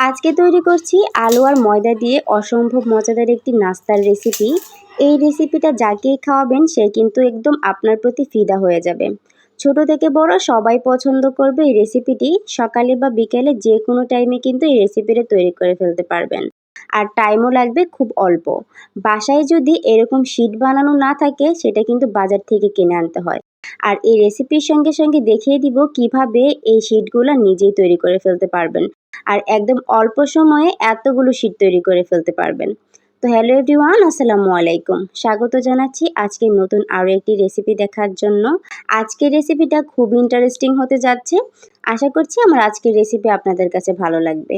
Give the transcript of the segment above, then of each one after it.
আজকে তৈরি করছি আলু আর ময়দা দিয়ে অসম্ভব মজাদার একটি নাস্তার রেসিপি। এই রেসিপিটা যাকেই খাওয়াবেন সে কিন্তু একদম আপনার প্রতি ফিদা হয়ে যাবে। ছোট থেকে বড় সবাই পছন্দ করবে এই রেসিপিটি। সকালে বা বিকেলে যে কোনো টাইমে কিন্তু এই রেসিপিটা তৈরি করে ফেলতে পারবেন। আর টাইমও লাগবে খুব অল্প। বাসায় যদি এরকম শীট বানানো না থাকে সেটা কিন্তু বাজার থেকে কিনে আনতে হয়। আর এই রেসিপির সঙ্গে সঙ্গে দেখিয়ে দিব কিভাবে এই শীটগুলো নিজেই তৈরি করে ফেলতে পারবেন। আর একদম অল্প সময়ে এতগুলো শীট তৈরি করে ফেলতে পারবেন। তো হ্যালো এভরিওয়ান, আসসালামু আলাইকুম। স্বাগত জানাচ্ছি আজকের নতুন আরও একটি রেসিপি দেখার জন্য। আজকের রেসিপিটা খুব ইন্টারেস্টিং হতে যাচ্ছে। আশা করছি আমার আজকের রেসিপি আপনাদের কাছে ভালো লাগবে।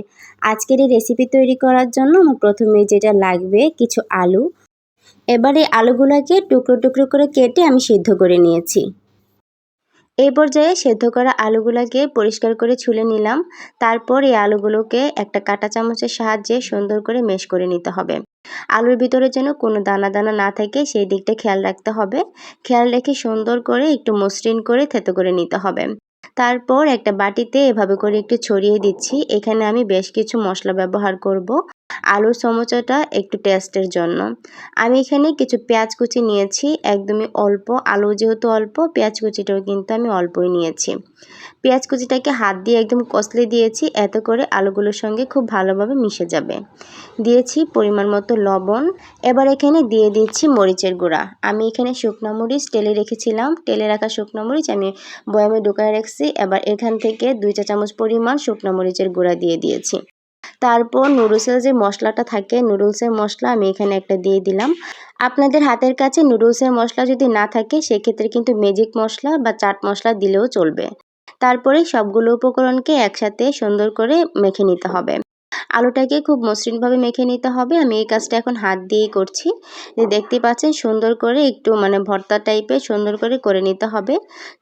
আজকের এই রেসিপি তৈরি করার জন্য আমার প্রথমে যেটা লাগবে কিছু আলু। এবার এই আলুগুলোকে টুকরো টুকরো করে কেটে আমি সিদ্ধ করে নিয়েছি। এই পর্যায়ে সেদ্ধ করা আলুগুলোকে পরিষ্কার করে ছুলে নিলাম। তারপর এই আলুগুলোকে একটা কাঁটা চামচের সাহায্যে সুন্দর করে ম্যাশ করে নিতে হবে। আলুর ভিতরে যেন কোনো দানা দানা না থাকে সেই দিকটা খেয়াল রাখতে হবে। খেয়াল রেখে সুন্দর করে একটু মসৃণ করে থেতো করে নিতে হবে। তারপর একটা বাটিতে এভাবে করে একটু ছড়িয়ে দিচ্ছি। এখানে আমি বেশ কিছু মশলা ব্যবহার করব আলুর সমোচাটা একটু টেস্টের জন্য। আমি এখানে কিছু পেঁয়াজ কুচি নিয়েছি, একদমই অল্প। আলু যেহেতু অল্প, পেঁয়াজ কুচিটাও কিন্তু আমি অল্পই নিয়েছি। পেঁয়াজ কুচিটাকে হাত দিয়ে একদম কষলে দিয়েছি, এতে করে আলুগুলোর সঙ্গে খুব ভালোভাবে মিশে যাবে। দিয়েছি পরিমাণ মতো লবণ। এবার এখানে দিয়ে দিচ্ছি মরিচের গুঁড়া। আমি এখানে শুকনো মরিচ টেলে রেখেছিলাম, টেলে রাখা শুকনো মরিচ আমি বয়ামে ঢুকায় রাখছি। এবার এখান থেকে 2 চা চামচ পরিমাণ শুকনো মরিচের গুঁড়া দিয়ে দিয়েছি। তারপর নুডলসের যে মশলাটা থাকে, নুডলসের মশলা আমি এখানে একটা দিয়ে দিলাম। আপনাদের হাতের কাছে নুডলসের মশলা যদি না থাকে সেক্ষেত্রে কিন্তু ম্যাজিক মশলা বা চাট মশলা দিলেও চলবে। তারপরে সবগুলো উপকরণকে একসাথে সুন্দর করে মেখে নিতে হবে। আলুটাকে খুব মসৃণভাবে মেখে নিতে হবে। আমি এই কাজটা এখন হাত দিয়েই করছি। যে দেখতেই পাচ্ছেন সুন্দর করে একটু ভর্তা টাইপের সুন্দর করে নিতে হবে।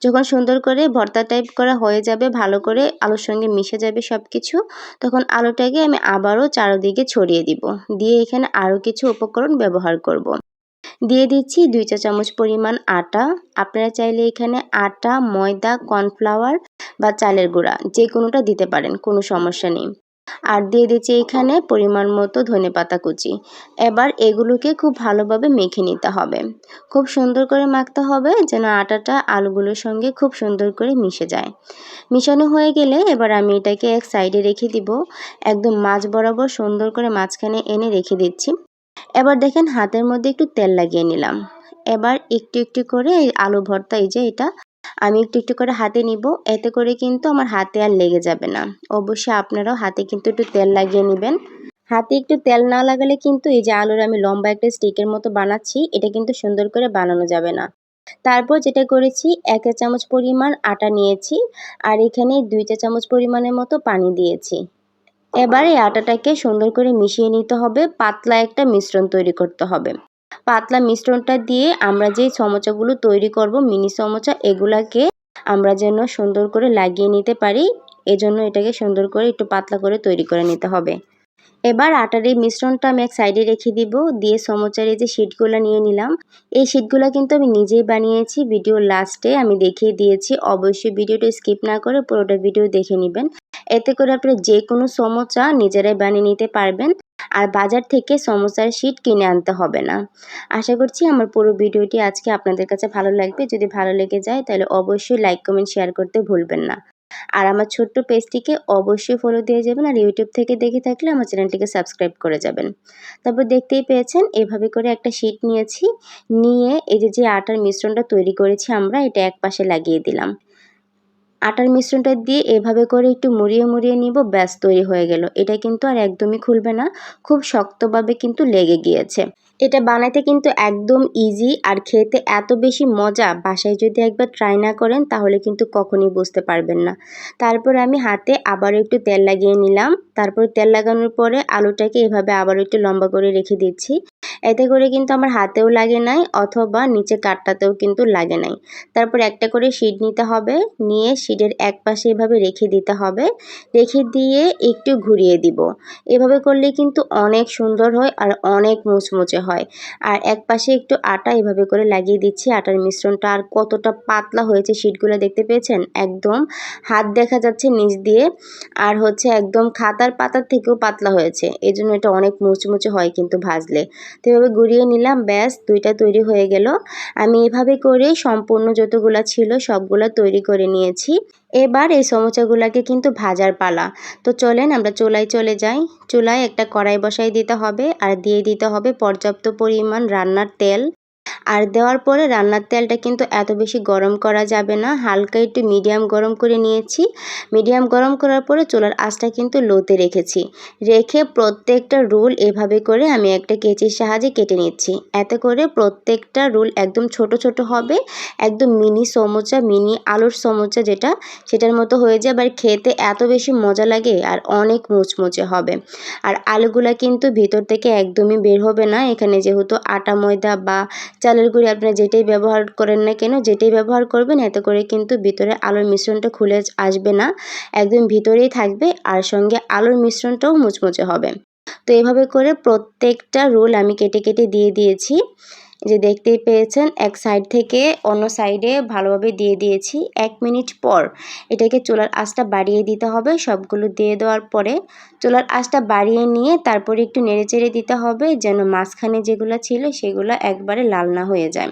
যখন সুন্দর করে ভর্তা টাইপ করা হয়ে যাবে, ভালো করে আলুর সঙ্গে মিশে যাবে সব কিছু, তখন আলুটাকে আমি আবারও চারদিকে ছড়িয়ে দিব। দিয়ে এখানে আরও কিছু উপকরণ ব্যবহার করব। দিয়ে দিচ্ছি 2 চা চামচ পরিমাণ আটা। আপনারা চাইলে এখানে আটা, ময়দা, কর্নফ্লাওয়ার বা চালের গুঁড়া যে কোনোটা দিতে পারেন, কোনো সমস্যা নেই। আর দিয়ে দিচ্ছি এখানে পরিমাণ মতো ধনেপাতা কুচি। এবার এগুলোকে খুব ভালোভাবে মেখে নিতে হবে। খুব সুন্দর করে মাখতে হবে যেন আটাটা আলুগুলোর সঙ্গে খুব সুন্দর করে মিশে যায়। মিশানো হয়ে গেলে এবার আমি এটাকে এক সাইডে রেখে দিব। একদম মাঝ বরাবর সুন্দর করে মাঝখানে এনে রেখে দিচ্ছি। এবার দেখেন হাতের মধ্যে একটু তেল লাগিয়ে নিলাম। এবার একটু একটু করে এই আলু ভর্তা, এই যে এটা আমি একটু একটু করে হাতে নিব। এতে করে কিন্তু আমার হাতে আর লেগে যাবে না। অবশ্যই আপনারাও হাতে কিন্তু একটু তেল লাগিয়ে নেবেন। হাতে একটু তেল না লাগালে কিন্তু এই যে আলুর আমি লম্বা একটা স্টিকের মতো বানাচ্ছি, এটা কিন্তু সুন্দর করে বানানো যাবে না। তারপর যেটা করেছি, 1 চা চামচ পরিমাণ আটা নিয়েছি আর এখানে 2 চা চামচ পরিমাণের মতো পানি দিয়েছি। এবার এই আটাটাকে সুন্দর করে মিশিয়ে নিতে হবে। পাতলা একটা মিশ্রণ তৈরি করতে হবে। পাতলা মিশ্রণটা দিয়ে আমরা যে সমোচাগুলো তৈরি করব, মিনি সমোচা, এগুলাকে আমরা যেন সুন্দর করে লাগিয়ে নিতে পারি, এজন্য এটাকে সুন্দর করে একটু পাতলা করে তৈরি করে নিতে হবে। এবার আটার এই মিশ্রণটা আমি এক সাইডে রেখে দিব। দিয়ে সমোচার এই যে শীটগুলো নিয়ে নিলাম। এই শীটগুলো কিন্তু আমি নিজেই বানিয়েছি, ভিডিওর লাস্টে আমি দেখিয়ে দিয়েছি। অবশ্যই ভিডিওটা স্কিপ না করে পুরোটা ভিডিও দেখে নেবেন। এতে করে আপনারা যে কোনো সমোচা নিজেরাই বানিয়ে নিতে পারবেন। আর বাজার থেকে সমোসার শীট কিনে আনতে হবে না। আশা করছি আমার পুরো ভিডিওটি আজকে আপনাদের কাছে ভালো লাগবে। যদি ভালো লেগে যায় তাহলে অবশ্যই লাইক, কমেন্ট, শেয়ার করতে ভুলবেন না। আর আমার ছোট্ট পেজটিকে অবশ্যই ফলো দিয়ে যাবেন। আর ইউটিউব থেকে দেখে থাকলে আমার চ্যানেলটিকে সাবস্ক্রাইব করে যাবেন। তারপর দেখতেই পেয়েছেন এভাবে করে একটা শীট নিয়েছি। নিয়ে এই যে আটার মিশ্রণটা তৈরি করেছি আমরা, এটা এক পাশে লাগিয়ে দিলাম। আটার মিশ্রণটা দিয়ে এভাবে করে একটু মুড়িয়ে মুড়িয়ে নিব, ব্যাস তৈরি হয়ে গেল। এটা কিন্তু আর একদমই খুলবে না, খুব শক্তভাবে কিন্তু লেগে গিয়েছে। এটা বানাতে কিন্তু একদম ইজি আর খেতে এত বেশি মজা, বাসায় যদি একবার ট্রাই না করেন তাহলে কিন্তু কখনোই বুঝতে পারবেন না। তারপর আমি হাতে আবারও একটু তেল লাগিয়ে নিলাম। তারপর তেল লাগানোর পরে আলুটাকে এভাবে আবারও একটু লম্বা করে রেখে দিচ্ছি। এতে করে কিন্তু আমার হাতেও লাগে নাই অথবা নিচে কাটটাতেও কিন্তু লাগে নাই। তারপর একটা করে শিট নিতে হবে, নিয়ে শিটের এক পাশে এভাবে রেখে দিতে হবে, রেখে দিয়ে একটু ঘুরিয়ে দিব। এভাবে করলে কিন্তু অনেক সুন্দর হয় আর অনেক মুচমুচে হয়। আর এক পাশে একটু আটা এভাবে করে লাগিয়ে দিচ্ছি। আটার মিশ্রণটা আর কতটা পাতলা হয়েছে শিটগুলো দেখতে পেয়েছেন? একদম হাত দেখা যাচ্ছে নিচ দিয়ে, আর হচ্ছে একদম খাতার পাতার থেকেও পাতলা হয়েছে। এজন্য এটা অনেক মুচমুচে হয় কিন্তু ভাজলে। তো এভাবে গুঁড়িয়ে নিলাম, ব্যাস 2টা তৈরি হয়ে গেল। আমি এভাবে করে সম্পূর্ণ যতগুলা ছিল সবগুলা তৈরি করে নিয়েছি। এবার এই সমোসাগুলাকে কিন্তু ভাজার পালা। তো চলেন আমরা চুলায় চলে যাই। চুলায় একটা কড়াই বসাই দিতে হবে আর দিয়ে দিতে হবে পর্যাপ্ত পরিমাণ রান্নার তেল। আর দেওয়ার পরে রান্নার তেলটা কিন্তু এত বেশি গরম করা যাবে না, হালকা একটু মিডিয়াম গরম করে নিয়েছি। মিডিয়াম গরম করার পরে চুলার আঁচটা কিন্তু লোতে রেখেছি। রেখে প্রত্যেকটা রোল এভাবে করে আমি একটা কেচির সাহায্যে কেটে নিচ্ছি। এতে করে প্রত্যেকটা রোল একদম ছোট ছোট হবে, একদম মিনি সমোসা, মিনি আলুর সমোসা যেটা, সেটার মতো হয়ে যায়। আর খেতে এত বেশি মজা লাগে আর অনেক মুচমুচে হবে। আর আলুগুলা কিন্তু ভিতর থেকে একদমই বের হবে না। এখানে যেহেতু আটা, ময়দা বা চালের গুঁড়ি আপনারা যেটাই ব্যবহার করেন না কেন, যেটাই ব্যবহার করবেন, এতে করে কিন্তু ভিতরে আলুর মিশ্রণটা খুলে আসবে না, একদম ভিতরেই থাকবে আর সঙ্গে আলুর মিশ্রণটাও মুচমুচে হবে। তো এভাবে করে প্রত্যেকটা রোল আমি কেটে কেটে দিয়ে দিয়েছি। যে দেখতেই পেয়েছেন, এক সাইড থেকে অন্য সাইডে ভালোভাবে দিয়ে দিয়েছি। 1 মিনিট পর এটাকে চুলার আঁচটা বাড়িয়ে দিতে হবে। সবগুলো দিয়ে দেওয়ার পরে চুলার আঁচটা বাড়িয়ে নিয়ে তারপরে একটু নেড়েচেড়ে দিতে হবে, যেন মাঝখানে যেগুলো ছিল সেগুলো একবারে লাল না হয়ে যায়।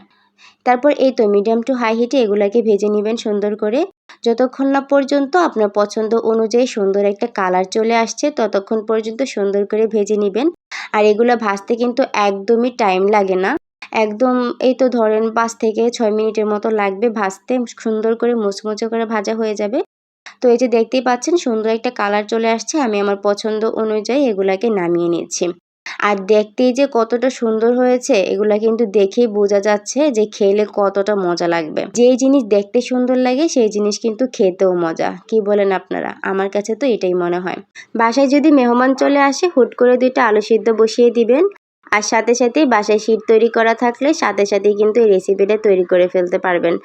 তারপর এই তো মিডিয়াম টু হাই হিটে এগুলাকে ভেজে নেবেন সুন্দর করে, যতক্ষণ না পর্যন্ত আপনার পছন্দ অনুযায়ী সুন্দর একটা কালার চলে আসছে ততক্ষণ পর্যন্ত সুন্দর করে ভেজে নেবেন। আর এগুলো ভাজতে কিন্তু একদমই টাইম লাগে না, একদম এই তো ধরেন 5 থেকে 6 মিনিটের মতো লাগবে ভাজতে, সুন্দর করে মুচমুচে করে ভাজা হয়ে যাবে। তো এই যে দেখতেই পাচ্ছেন সুন্দর একটা কালার চলে আসছে। আমি আমার পছন্দ অনুযায়ী এগুলাকে নামিয়ে নিচ্ছি। আর দেখতেই যে কতটা সুন্দর হয়েছে এগুলা কিন্তু দেখেই বোঝা যাচ্ছে যে খেলে কতটা মজা লাগবে। যেই জিনিস দেখতে সুন্দর লাগে সেই জিনিস কিন্তু খেতেও মজা। কি বলেন আপনারা? আমার কাছে তো এটাই মনে হয়। বাসায় যদি মেহমান চলে আসে হুট করে 2টা আলু সিদ্ধ বসিয়ে দিবেন, আর সাথে সাথেই বাসায় শীট তৈরি করা থাকলে সাথে সাথেই কিন্তু এই রেসিপিটা তৈরি করে ফেলতে পারবেন।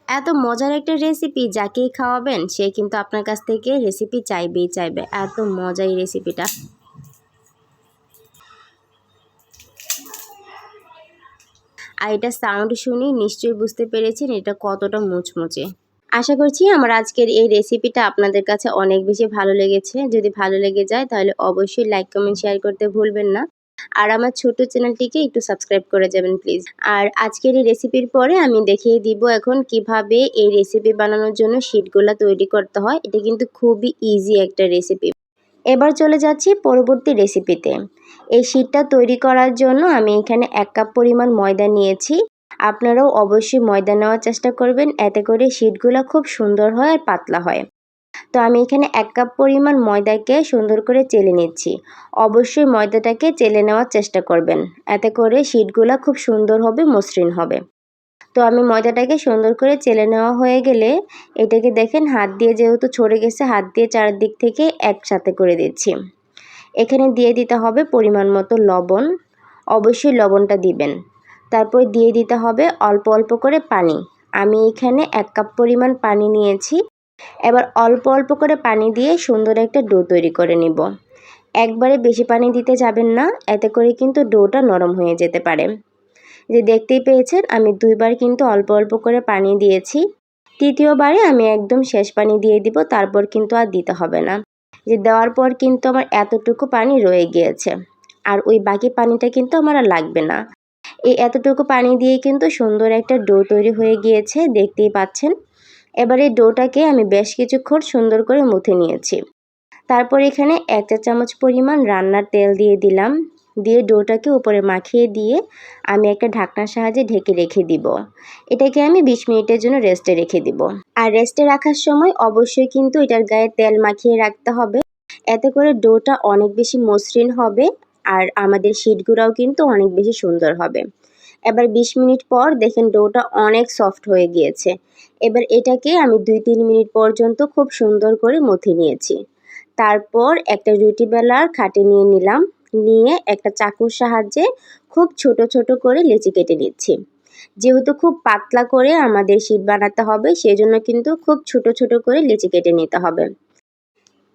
এত মজার একটা রেসিপি, যাকেই খাওয়াবেন সে কিন্তু আপনার কাছ থেকে রেসিপি চাইবেই চাইবে। এত মজা এই রেসিপিটা। আর এটা সাউন্ড শুনেই নিশ্চয়ই বুঝতে পেরেছেন এটা কতটা মুচমুচে। আশা করছি আমার আজকের এই রেসিপিটা আপনাদের কাছে অনেক বেশি ভালো লেগেছে। যদি ভালো লেগে যায় তাহলে অবশ্যই লাইক, কমেন্ট, শেয়ার করতে ভুলবেন না। আর আমার ছোট চ্যানেলটিকে একটু সাবস্ক্রাইব করে যাবেন প্লিজ। আর আজকের এই রেসিপির পরে আমি দেখিয়ে দিব এখন কিভাবে এই রেসিপি বানানোর জন্য শিটগুলা তৈরি করতে হয়। এটা কিন্তু খুবই ইজি একটা রেসিপি। এবার চলে যাচ্ছি পরবর্তী রেসিপিতে। এই শিটটা তৈরি করার জন্য আমি এখানে 1 কাপ পরিমাণ ময়দা নিয়েছি। আপনারাও অবশ্যই ময়দা নেওয়ার চেষ্টা করবেন, এতে করে শিটগুলো খুব সুন্দর হয় আর পাতলা হয়। তো আমি এখানে 1 কাপ পরিমাণ ময়দাকে সুন্দর করে চেলে নিচ্ছি। অবশ্যই ময়দাটাকে চেলে নেওয়ার চেষ্টা করবেন, এতে করে শিটগুলো খুব সুন্দর হবে, মসৃণ হবে। তো আমি ময়দাটাকে সুন্দর করে চেলে নেওয়া হয়ে গেলে এটাকে দেখেন হাত দিয়ে যেহেতু ছড়ে গেছে, হাত দিয়ে চারদিক থেকে একসাথে করে দিচ্ছি। এখানে দিয়ে দিতে হবে পরিমাণ মতো লবণ, অবশ্যই লবণটা দিবেন। তারপর দিয়ে দিতে হবে অল্প অল্প করে পানি। আমি এখানে 1 কাপ পরিমাণ পানি নিয়েছি। এবার অল্প অল্প করে পানি দিয়ে সুন্দর একটা ডো তৈরি করে নিব। একবারে বেশি পানি দিতে যাবেন না, এতে করে কিন্তু ডোটা নরম হয়ে যেতে পারে। যে দেখতেই পেয়েছেন আমি 2বার কিন্তু অল্প অল্প করে পানি দিয়েছি। তৃতীয়বারে আমি একদম শেষ পানি দিয়ে দিব, তারপর কিন্তু আর দিতে হবে না। যে দেওয়ার পর কিন্তু আমার এতটুকু পানি রয়ে গিয়েছে, আর ওই বাকি পানিটা কিন্তু আমার আর লাগবে না। এই এতটুকু পানি দিয়ে কিন্তু সুন্দর একটা ডো তৈরি হয়ে গিয়েছে, দেখতেই পাচ্ছেন। এবার এই ডোটাকে আমি বেশ কিছুক্ষণ সুন্দর করে মুথে নিয়েছি। তারপর এখানে 1 চা চামচ পরিমাণ রান্নার তেল দিয়ে দিলাম। দিয়ে ডোটাকে উপরে মাখিয়ে দিয়ে আমি একটা ঢাকনার সাহায্যে ঢেকে রেখে দিব। এটাকে আমি 20 মিনিটের জন্য রেস্টে রেখে দিব। আর রেস্টে রাখার সময় অবশ্যই কিন্তু এটার গায়ে তেল মাখিয়ে রাখতে হবে, এতে করে ডোটা অনেক বেশি মসৃণ হবে আর আমাদের শিটগুলোও কিন্তু অনেক বেশি সুন্দর হবে। এবার 20 মিনিট পর দেখেন ডোটা অনেক সফট হয়ে গিয়েছে। এবার এটাকে আমি 2-3 মিনিট পর্যন্ত খুব সুন্দর করে মথে নিয়েছি। তারপর একটা রুটি বেলার খাটে নিয়ে নিলাম। নিয়ে একটা চাকুর সাহায্যে খুব ছোট ছোট করে লিচি কেটে নিচ্ছি। যেহেতু খুব পাতলা করে আমাদের শীট বানাতে হবে, সেজন্য কিন্তু খুব ছোট ছোট করে লিচি কেটে নিতে হবে।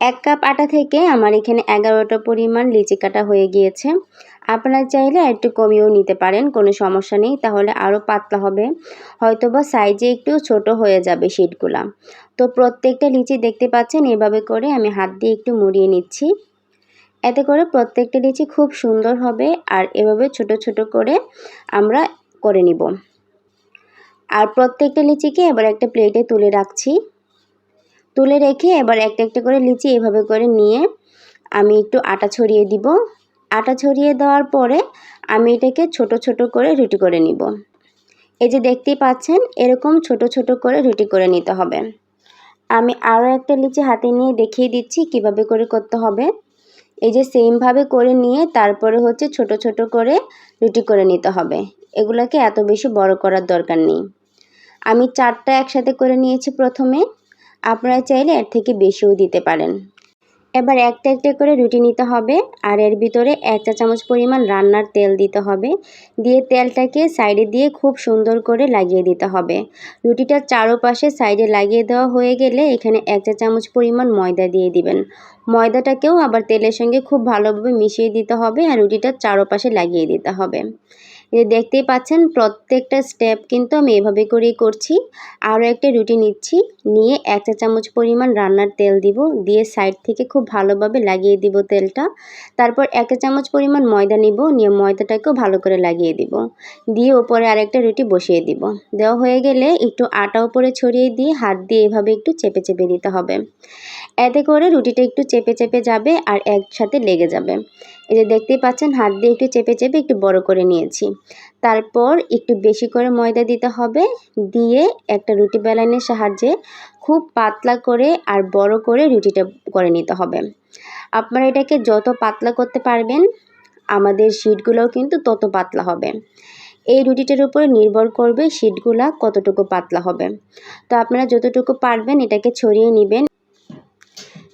1 কাপ আটা থেকে আমার এখানে 11টা পরিমাণ লিচি কাটা হয়ে গিয়েছে। আপনারা চাইলে একটু কমিয়েও নিতে পারেন, কোনো সমস্যা নেই, তাহলে আরও পাতলা হবে, হয়তোবা সাইজে একটু ছোট হয়ে যাবে শীটগুলা। তো প্রত্যেকটা লিচি দেখতে পাচ্ছেন এভাবে করে আমি হাত দিয়ে একটু মুড়িয়ে নিচ্ছি। এতে করে প্রত্যেকটা লিচি খুব সুন্দর হবে। আর এভাবে ছোট ছোট করে আমরা করে নিব। আর প্রত্যেকটা লিচিকে এবার একটা প্লেটে তুলে রাখছি। তুলে রেখে এবার একটা একটা করে লিচি এভাবে করে নিয়ে আমি একটু আটা ছড়িয়ে দিব। আটা ছড়িয়ে দেওয়ার পরে আমি এটাকে ছোট ছোট করে রুটি করে নিব। এই যে দেখতেই পাচ্ছেন এরকম ছোট ছোট করে রুটি করে নিতে হবে। আমি আরও একটা লিচি হাতে নিয়ে দেখিয়ে দিচ্ছি কিভাবে করে করতে হবে। এই যে সেমভাবে করে নিয়ে তারপরে হচ্ছে ছোট ছোট করে রুটি করে নিতে হবে। এগুলোকে এত বেশি বড় করার দরকার নেই। আমি 4টা একসাথে করে নিয়েছি প্রথমে। আপনারা চাইলে এর থেকে বেশিও দিতে পারেন। এবার একটা একটা করে রুটি নিতে হবে আর এর ভিতরে 1 চা চামচ পরিমাণ রান্নার তেল দিতে হবে। দিয়ে তেলটাকে সাইডে দিয়ে খুব সুন্দর করে লাগিয়ে দিতে হবে। রুটিটার চারপাশে সাইডে লাগিয়ে দেওয়া হয়ে গেলে এখানে 1 চা চামচ পরিমাণ ময়দা দিয়ে দিবেন। ময়দাটাকেও আবার তেলের সঙ্গে খুব ভালোভাবে মিশিয়ে দিতে হবে আর রুটিটার চারপাশে লাগিয়ে দিতে হবে। এই দেখতেই পাচ্ছেন প্রত্যেকটা স্টেপ কিন্তু আমি এভাবে করেই করছি। আরও একটা রুটি নিচ্ছি, নিয়ে 1 চা চামচ পরিমাণ রান্নার তেল দিব, দিয়ে সাইড থেকে খুব ভালোভাবে লাগিয়ে দিব তেলটা। তারপর 1 চা চামচ পরিমাণ ময়দা নিব, নিয়ে ময়দাটাকেও ভালো করে লাগিয়ে দিব, দিয়ে উপরে আরেকটা রুটি বসিয়ে দিব। দেওয়া হয়ে গেলে একটু আটা উপরে ছড়িয়ে দিয়ে হাত দিয়ে এভাবে একটু চেপে চেপে দিতে হবে। এতে করে রুটিটা একটু চেপে চেপে যাবে আর একসাথে লেগে যাবে। এই যে দেখতেই পাচ্ছেন হাত দিয়ে একটু চেপে চেপে একটু বড় করে নিয়েছি। তারপর একটু বেশি করে ময়দা দিতে হবে, দিয়ে একটা রুটি বেলনের সাহায্যে খুব পাতলা করে আর বড় করে রুটিটা করে নিতে হবে। আপনারা এটাকে যত পাতলা করতে পারবেন আমাদের শীটগুলোও কিন্তু তত পাতলা হবে। এই রুটিটার উপরে নির্ভর করবে শীটগুলা কতটুকু পাতলা হবে। তো আপনারা যতটুকু পারবেন এটাকে ছড়িয়ে নেবেন।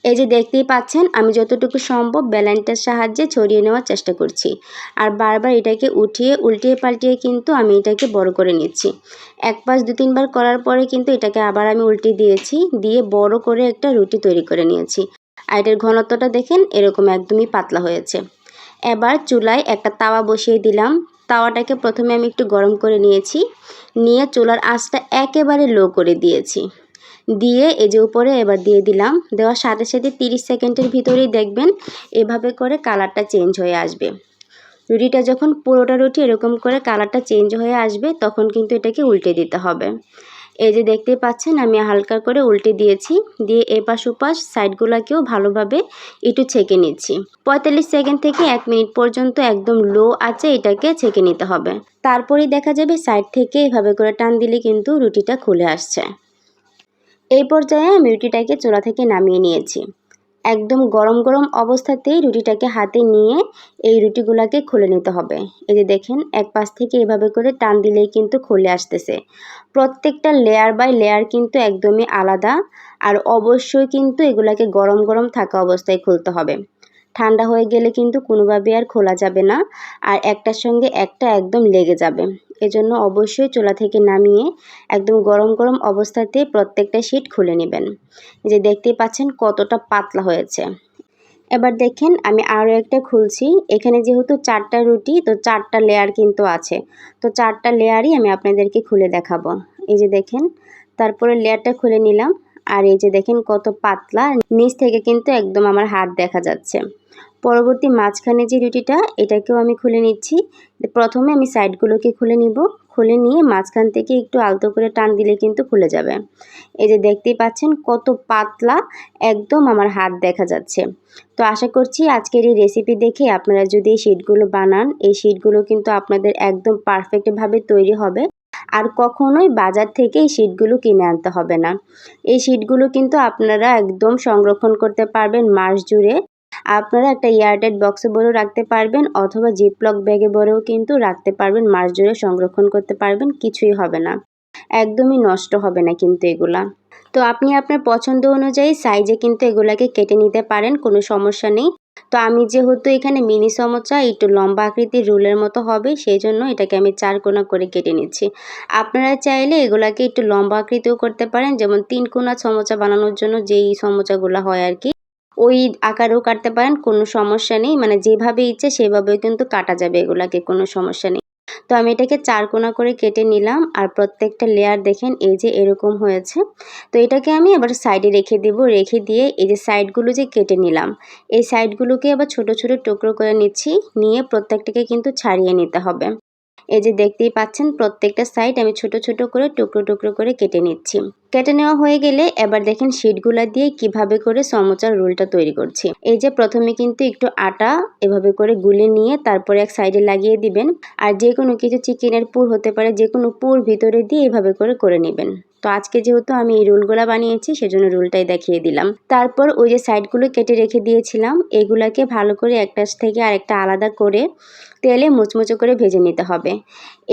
এই যে দেখতেই পাচ্ছেন আমি যতটুকু সম্ভব বেলনটার সাহায্যে ছড়িয়ে নেওয়ার চেষ্টা করছি। আর বারবার এটাকে উঠিয়ে উল্টিয়ে পাল্টিয়ে কিন্তু আমি এটাকে বড় করে নিচ্ছি। 1 পাশ 2-3 বার করার পরে কিন্তু এটাকে আবার আমি উল্টে দিয়েছি, দিয়ে বড় করে একটা রুটি তৈরি করে নিয়েছি। আর এটার ঘনত্বটা দেখেন এরকম একদমই পাতলা হয়েছে। এবার চুলায় একটা তাওয়া বসিয়ে দিলাম। তাওয়াটাকে প্রথমে আমি একটু গরম করে নিয়েছি, নিয়ে চুলার আঁচটা একেবারে লো করে দিয়েছি। দিয়ে এই যে উপরে এবার দিয়ে দিলাম। দেওয়ার সাথে সাথে 30 সেকেন্ডের ভিতরেই দেখবেন এভাবে করে কালারটা চেঞ্জ হয়ে আসবে। রুটিটা যখন পুরোটা রুটি এরকম করে কালারটা চেঞ্জ হয়ে আসবে তখন কিন্তু এটাকে উল্টে দিতে হবে। এই যে দেখতে পাচ্ছেন আমি হালকা করে উল্টে দিয়েছি, দিয়ে এপাশ ওপাশ সাইডগুলোকেও ভালোভাবে একটু ছেঁকে নিচ্ছি। 45 সেকেন্ড থেকে 1 মিনিট পর্যন্ত একদম লো আঁচে এটাকে ছেঁকে নিতে হবে। তারপরেই দেখা যাবে সাইড থেকে এভাবে করে টান দিলে কিন্তু রুটিটা খুলে আসছে। এই পর্যায়ে আমি রুটিটাকে চুলা থেকে নামিয়ে নিয়েছি। একদম গরম গরম অবস্থাতেই রুটিটাকে হাতে নিয়ে এই রুটিগুলোকে খুলে নিতে হবে। এই যে দেখেন এক পাশ থেকে এভাবে করে টান দিলেই কিন্তু খুলে আসতেছে। প্রত্যেকটা লেয়ার বাই লেয়ার কিন্তু একদমই আলাদা। আর অবশ্যই কিন্তু এগুলাকে গরম গরম থাকা অবস্থায় খুলতে হবে। ঠান্ডা হয়ে গেলে কিন্তু কোনোভাবে আর খোলা যাবে না, আর একটার সঙ্গে একটা একদম লেগে যাবে। এজন্য অবশ্যই চুলা থেকে নামিয়ে একদম গরম গরম অবস্থাতে প্রত্যেকটা শীট খুলে নেবেন। যে দেখতেই পাচ্ছেন কতটা পাতলা হয়েছে। এবার দেখেন আমি আরও একটা খুলছি। এখানে যেহেতু 4টা রুটি, তো 4টা লেয়ার কিন্তু আছে। তো 4টা লেয়ারই আমি আপনাদেরকে খুলে দেখাবো। এই যে দেখেন, তারপরে লেয়ারটা খুলে নিলাম। আর এই যে দেখেন কত পাতলা, নিচ থেকে কিন্তু একদম আমার হাত দেখা যাচ্ছে। পরবর্তী মাঝখানে যে রুটিটা, এটাকেও আমি খুলে নিচ্ছি। প্রথমে আমি সাইডগুলোকে খুলে নিব, খুলে নিয়ে মাঝখান থেকে একটু আলতো করে টান দিলে কিন্তু খুলে যাবে। এই যে দেখতেই পাচ্ছেন কত পাতলা, একদম আমার হাত দেখা যাচ্ছে। তো আশা করছি আজকের এই রেসিপি দেখে আপনারা যদি এই শীটগুলো বানান, এই শীটগুলো কিন্তু আপনাদের একদম পারফেক্টভাবে তৈরি হবে। আর কখনোই বাজার থেকে এই শীটগুলো কিনে আনতে হবে না। এই শীটগুলো কিন্তু আপনারা একদম সংরক্ষণ করতে পারবেন মাস জুড়ে। আপনারা একটা এয়ারটাইট বক্সে ভরেও রাখতে পারবেন, অথবা জিপলক ব্যাগে ভরেও কিন্তু রাখতে পারবেন, মাস জুড়ে সংরক্ষণ করতে পারবেন, কিছুই হবে না, একদমই নষ্ট হবে না কিন্তু এগুলা। তো আপনি আপনার পছন্দ অনুযায়ী সাইজে কিন্তু এগুলাকে কেটে নিতে পারেন, কোনো সমস্যা নেই। তো আমি যেহেতু এখানে মিনি সমোচা একটু লম্বা আকৃতির রোলের মতো হবে, সেই জন্য এটাকে আমি 4 কোনা করে কেটে নিচ্ছি। আপনারা চাইলে এগুলাকে একটু লম্বা আকৃতিও করতে পারেন, যেমন 3 কোনা সমোচা বানানোর জন্য যেই সমোচাগুলো হয় আর কি, ওই আকারেও কাটতে পারেন, কোনো সমস্যা নেই। মানে যেভাবে ইচ্ছে সেভাবেও কিন্তু কাটা যাবে এগুলাকে, কোনো সমস্যা নেই। তো আমি এটাকে 4 কোনা করে কেটে নিলাম, আর প্রত্যেকটা লেয়ার দেখেন এই যে এরকম হয়েছে। তো এটাকে আমি এবার সাইডে রেখে দেব। রেখে দিয়ে এই যে সাইডগুলো যে কেটে নিলাম, এই সাইডগুলোকে আবার ছোট ছোট টুকরো করে নিচ্ছি। নিয়ে প্রত্যেকটাকে কিন্তু ছাড়িয়ে নিতে হবে। এই যে দেখতেই পাচ্ছেন প্রত্যেকটা সাইড আমি ছোট ছোট করে টুকরো টুকরো করে কেটে নিচ্ছি। কেটে নেওয়া হয়ে গেলে এবার দেখেন শিটগুলা দিয়ে কিভাবে করে সমোচার রোলটা তৈরি করছি। এই যে প্রথমে কিন্তু একটু আটা এভাবে করে গুলে নিয়ে তারপরে এক সাইডে লাগিয়ে দিবেন। আর যে কোনো কিছু চিকেনের পুর হতে পারে, যে কোনো পুর ভিতরে দিয়ে এভাবে করে নেবেন। তো আজকে যেহেতু আমি এই রোলগুলা বানিয়েছি সেজন্য রোলটাই দেখিয়ে দিলাম। তারপর ওই যে সাইডগুলো কেটে রেখে দিয়েছিলাম, এগুলাকে ভালো করে একটা থেকে আরেকটা আলাদা করে তেলে মুচমুচে করে ভেজে নিতে হবে।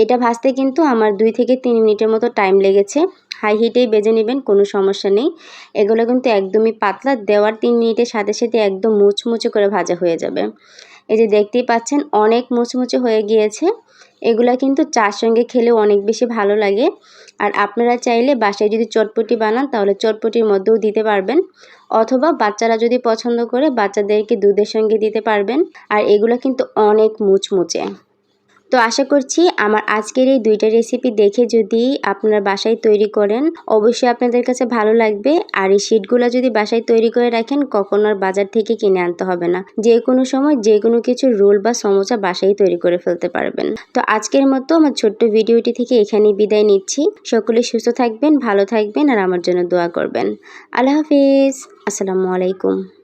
এটা ভাজতে কিন্তু আমার 2 থেকে 3 মিনিটের মতো টাইম লেগেছে। হাই হিটেই ভেজে নেবেন, কোনো সমস্যা নেই। এগুলো কিন্তু একদমই পাতলা, দেওয়ার 3 মিনিটের সাথে সাথে একদম মুচমুচে করে ভাজা হয়ে যাবে। এই যে দেখতেই পাচ্ছেন অনেক মুচমুচে হয়ে গিয়েছে। এগুলা কিন্তু চার সঙ্গে খেলেও অনেক বেশি ভালো লাগে। আর আপনারা চাইলে বাসায় যদি চটপটি বানান তাহলে চটপটির মধ্যেও দিতে পারবেন, অথবা বাচ্চারা যদি পছন্দ করে বাচ্চাদেরকে দুধের সঙ্গে দিতে পারবেন। আর এগুলো কিন্তু অনেক মুচমুচে। তো আশা করছি আমার আজকের এই 2টা রেসিপি দেখে যদি আপনারা বাসায় তৈরি করেন অবশ্যই আপনাদের কাছে ভালো লাগবে। আর এই শিটগুলো যদি বাসায় তৈরি করে রাখেন কখনো আর বাজার থেকে কিনে আনতে হবে না। যে কোনো সময় যে কোনো কিছু রোল বা সমোসা বাসায় তৈরি করে ফেলতে পারবেন। তো আজকের মতো আমার ছোট্ট ভিডিওটি থেকে এখানেই বিদায় নিচ্ছি। সকলে সুস্থ থাকবেন, ভালো থাকবেন আর আমার জন্য দোয়া করবেন। আল্লাহ হাফিজ। আসসালামু আলাইকুম।